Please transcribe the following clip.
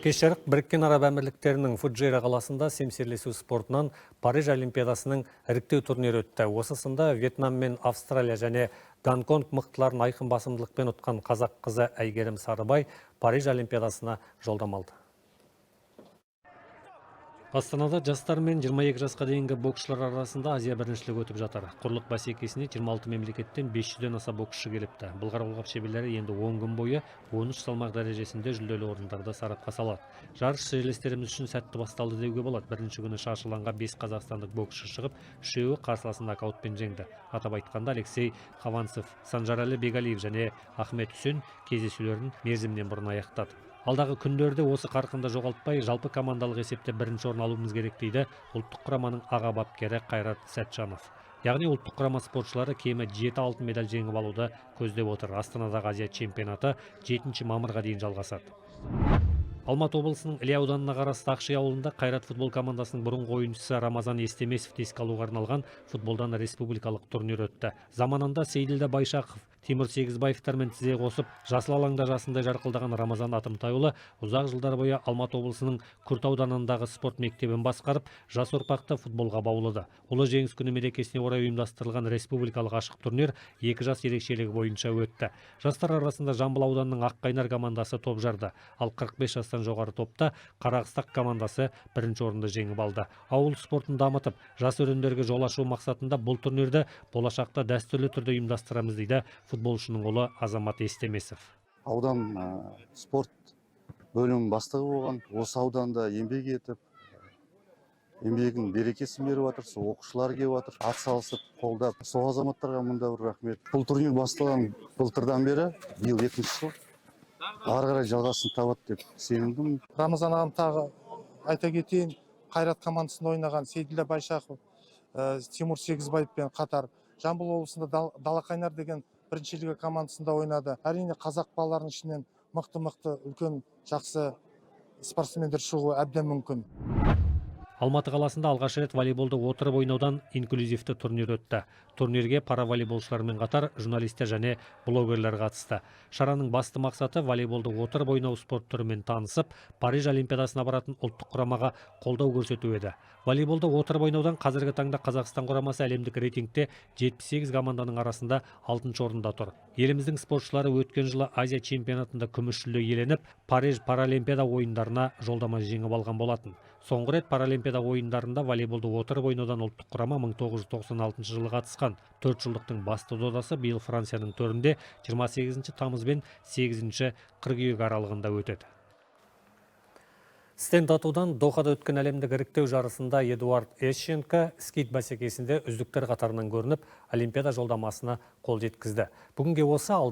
Кешарық Біріккен Араб Әмірліктерінің Фуджейра қаласында семсерлесу спортынан Париж Олимпиадасының іріктеу турнирі өтті. Осы сында Вьетнам мен Австралия және Гонконг мықтыларын айқын басымдылықпен ұтқан қазақ қызы Әйгерім Сарыбай Париж Олимпиадасына жолдама алды. Астанада жастар мен 22 жасқа дейінгі боксшылар арасында Азия біріншілігі өтіп жатыр. Құрлық бәсекесіне 26 мемлекеттен 500-ден аса боксшы келіпті. Былғары қолғап шеберлері енді 10 күн бойы 13 салмақ дәрежесінде жүлделі орындарды сарапқа салады. Жарыс жерлестеріміз үшін сәтті басталды деуге болады. Бірінші күні шаршы алаңға 5 қазақстандық боксшы шығып, үшеуі қарсыласын нокаутпен жеңді. Атап айтқанда Алексей Хованцев, Санжарәлі Бегалиев және Ахмет Үсен кездесулерін мерзімнен бұрын аяқтады. Алдағы күндерде осы қарқынды жоғалтпай, жалпы командалық есепте бірінші орын алуымыз керек дейді ұлттық құраманың аға бапкері Қайрат Сәтжанов. Яғни ұлттық құрама спортшылары кемі 7 алтын медаль жеңіп алуды көздеп отыр. Астанадағы Азия чемпионаты 7 мамырға дейін жалғасады. Алматы облысының Іле ауданына қарасты Ақши ауылында Қайрат футбол командасының бұрынғы ойыншысы Рамазан Естемесов еске алуға арналған футболдан республикалық турнир өтті. Заманында Сейділдә Байшақов, Тимур Сегізбаевтармен тізе қосып, жасыл алаңда жасындай жарқылдаған Рамазан Атымтайұлы ұзақ жылдар бойы Алматы облысының Күрт ауданындағы спорт мектебін басқарып, жас ұрпақты футболға баулыды. Ұлы жеңіс күні мерекесіне орай ұйымдастырылған республикалық ашық турнир 2 жас ерекшелігі бойынша өтті. Жастар арасында Жамбыл ауданының Аққайнар командасы топ жарды, ал 45 жастан жоғары топта Қарақыстақ командасы бірінші орынды жеңіп алды. Ауыл спортын дамытып, жас өрендерге жол ашу мақсатында бұл турнирді болашақта дәстүрлі түрде ұйымдастырамыз дейді футболшының ұлы Азамат Естемесов. Аудан спорт бөлім бастығы болған, осы ауданда еңбек етіп, еңбегінің берекесін беріп жатыр, сол оқушылар келіп жатыр, ат салысып, қолдап, сол азаматтарға мында бір рахмет. Бұл турнир басталған былтырдан бері, биыл 2-ші жыл, ары қарай жалғасын табады деп сенімдім. Рамазан ағам тағы айта кетейін, Қайрат командасында ойнаған Сейділдә Байшақов, Тимур Сегізбаевпен қатар Жамбыл облысында Далақайнар деген бірінші лига командасында ойнады. Әрине қазақ балаларының ішінен мықты үлкен жақсы спортсмендер шығуы әбден мүмкін. Алматы қаласында алғаш рет волейболды отырып ойнаудан инклюзивті турнир өтті. Турнирге параволейболшылармен қатар журналистер және блогерлер қатысты. Шараның басты мақсаты волейболды отырып ойнау спорт түрімен танысып, Париж Олимпиадасына баратын ұлттық құрамаға қолдау көрсету еді. Волейболды отырып ойнаудан қазіргі таңда Қазақстан құрамасы әлемдік рейтингте 78 команданың арасында 6-шы орында тұр. Еліміздің спортшылары өткен жылы Азия чемпионатында күміс жүлде иеленіп, Париж Паралимпиада ойындарына жолдама жеңіп алған болатын. Соңғы рет Паралимпиада ойындарында волейболды отырып ойнаудан ұлттық құрама 1996 жылы қатысқан. 4 жылдықтың басты додасы биыл Францияның төрінде 28 тамыз бен 8 қыркүйек аралығында өтеді. Стенд атудан Дохада өткен әлемдік іріктеу жарысында Эдуард Эщенко скейт бәсекесінде үздіктер қатарынан көрініп, Олимпиада жолдамасына қол жеткізді. Бүгінге осы